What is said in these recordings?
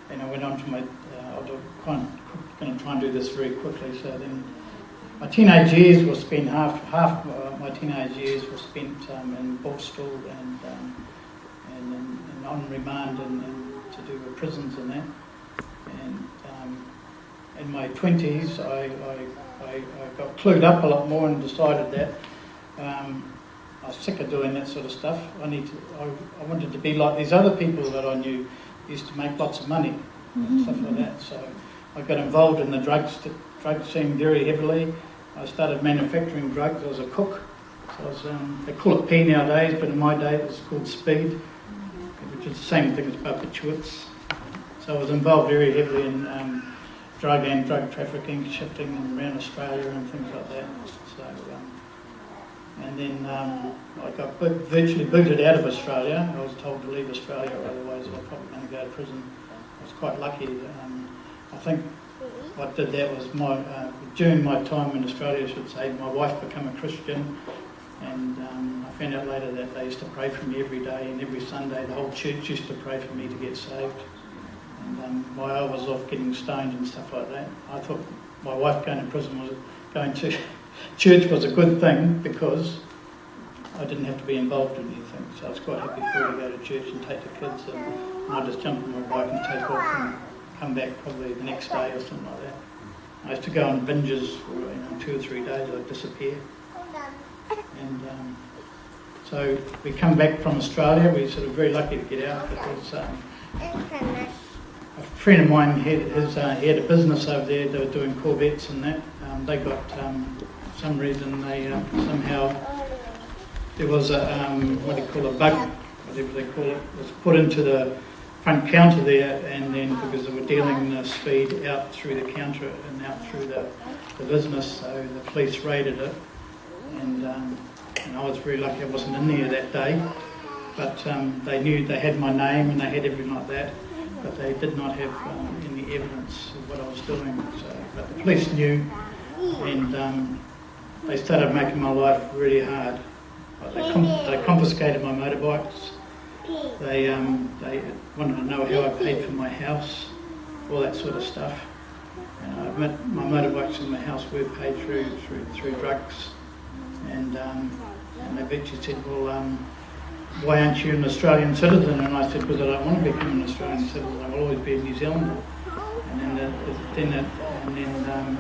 then I went on to my, I'm going to try and do this very quickly. So then my teenage years were spent, half my teenage years were spent in Borstal and on remand and to do with prisons and that. And in my 20s, I got clued up a lot more and decided that I was sick of doing that sort of stuff. I wanted to be like these other people that I knew used to make lots of money and stuff like that. So I got involved in the drug scene very heavily. I started manufacturing drugs. I was a cook. So I was, they call it P nowadays, but in my day it was called speed, which is the same thing as barbiturates. So I was involved very heavily in drug and drug trafficking, shifting around Australia and things like that. So, and then I got virtually booted out of Australia. I was told to leave Australia, or otherwise I was probably going to go to prison. I was quite lucky. I think what did that was during my time in Australia, I should say, my wife became a Christian, and I found out later that they used to pray for me every day, and every Sunday the whole church used to pray for me to get saved. And while I was off getting stoned and stuff like that, I thought my wife going to prison was going to church was a good thing because I didn't have to be involved in anything. So I was quite happy for her to go to church and take the kids, and I just jump on my bike and take off and come back probably the next day or something like that. I used to go on binges for 2 or 3 days. I'd disappear. And so we come back from Australia. We were sort of very lucky to get out because a friend of mine he had a business over there. They were doing Corvettes and that. They got for some reason they somehow there was a what do you call a bug, whatever they call it, was put into the front counter there, and then because they were dealing the speed out through the counter and out through the business, so the police raided it, and I was very lucky I wasn't in there that day, but they knew they had my name and they had everything like that, but they did not have any evidence of what I was doing. So, but the police knew, and they started making my life really hard. They confiscated my motorbikes. They wanted to know how I paid for my house, all that sort of stuff. And I admit my motorbikes in my house were paid through drugs. And they eventually said, well, why aren't you an Australian citizen? And I said, because I don't want to become an Australian citizen. I will always be a New Zealander. And then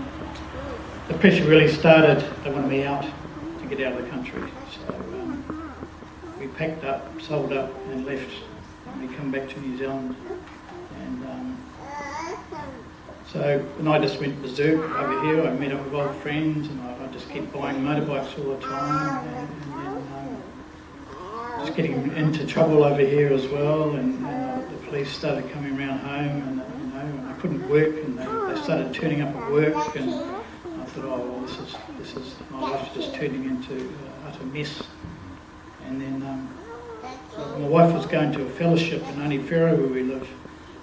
the pressure really started. They wanted me out to get out of the country. So we packed up, sold up and left. And we come back to New Zealand. And and I just went berserk over here. I met up with old friends and I just kept buying motorbikes all the time. And then just getting into trouble over here as well. And the police started coming around home and I couldn't work, and they started turning up at work, and I thought, oh well, this is my life's just turning into utter mess. And then my wife was going to a fellowship in Onefero where we live,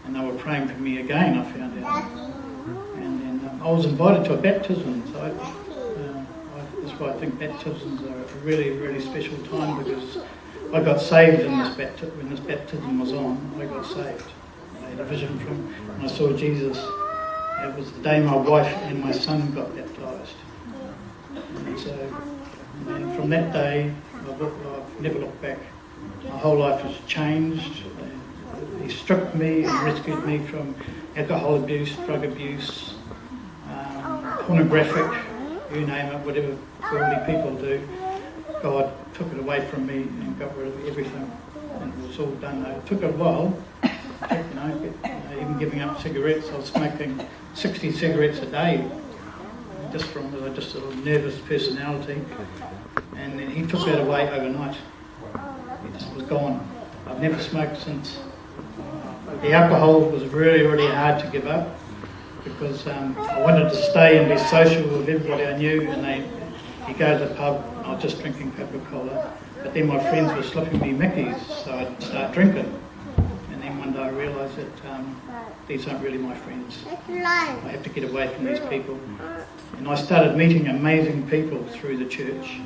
and they were praying for me again, I found out. And then I was invited to a baptism, so that's why I think baptisms are a really, really special time, because I got saved in when this baptism was on. I got saved. I had a vision when I saw Jesus. It was the day my wife and my son got baptised. And so from that day, I've never looked back. My whole life has changed. He stripped me and rescued me from alcohol abuse, drug abuse, pornographic, you name it, whatever worldly people do. God took it away from me and got rid of everything, and it was all done. It took a while, even giving up cigarettes. I was smoking 60 cigarettes a day, just from just a little nervous personality, and then he took that away overnight. It just was gone. I've never smoked since. The alcohol was really, really hard to give up, because I wanted to stay and be social with everybody I knew, and you go to the pub, I was just drinking Coca-Cola, but then my friends were slipping me Mickeys, so I'd start drinking. And then one day I realised that these aren't really my friends. I have to get away from these people. And I started meeting amazing people through the church.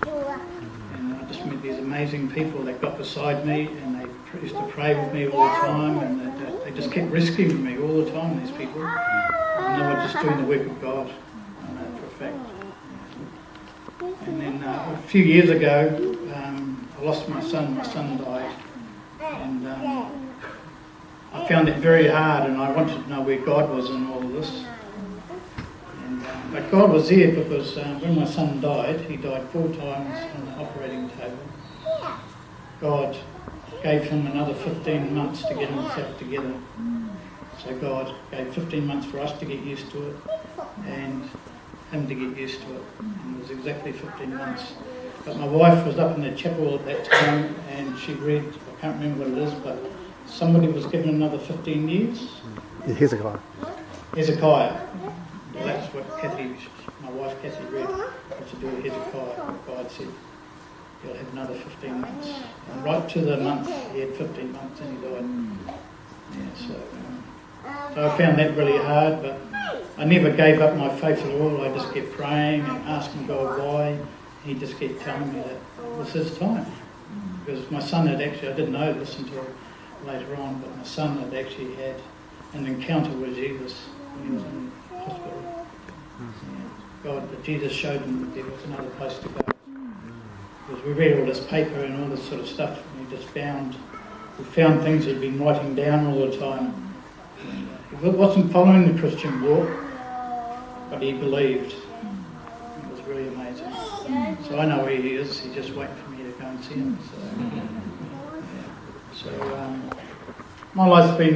And I just met these amazing people that got beside me, and they used to pray with me all the time, and they just kept rescuing me all the time, these people. And they were just doing the work of God. I know for a fact. And then a few years ago, I lost my son. My son died. And I found it very hard, and I wanted to know where God was in all of this. But God was there, because when my son died, he died 4 times on the operating table. God gave him another 15 months to get himself together. So God gave 15 months for us to get used to it, and him to get used to it. And it was exactly 15 months. But my wife was up in the chapel at that time, and she read, I can't remember what it is, but somebody was given another 15 years. Hezekiah. Hezekiah. Well, that's what my wife Kathy read, what to do with Hezekiah. God said, he'll have another 15 months. And right to the month, he had 15 months and he died. Yeah, so I found that really hard, but I never gave up my faith at all. I just kept praying and asking God why. He just kept telling me that this is time. Because my son had actually, I didn't know this until later on, but my son had actually had an encounter with Jesus when he was in hospital. Jesus showed him that there was another place to go. Because we read all this paper and all this sort of stuff, and we found things he'd been writing down all the time. He wasn't following the Christian walk, but he believed. It was really amazing. So I know where he is. He's just waiting for me to go and see him. So my life's been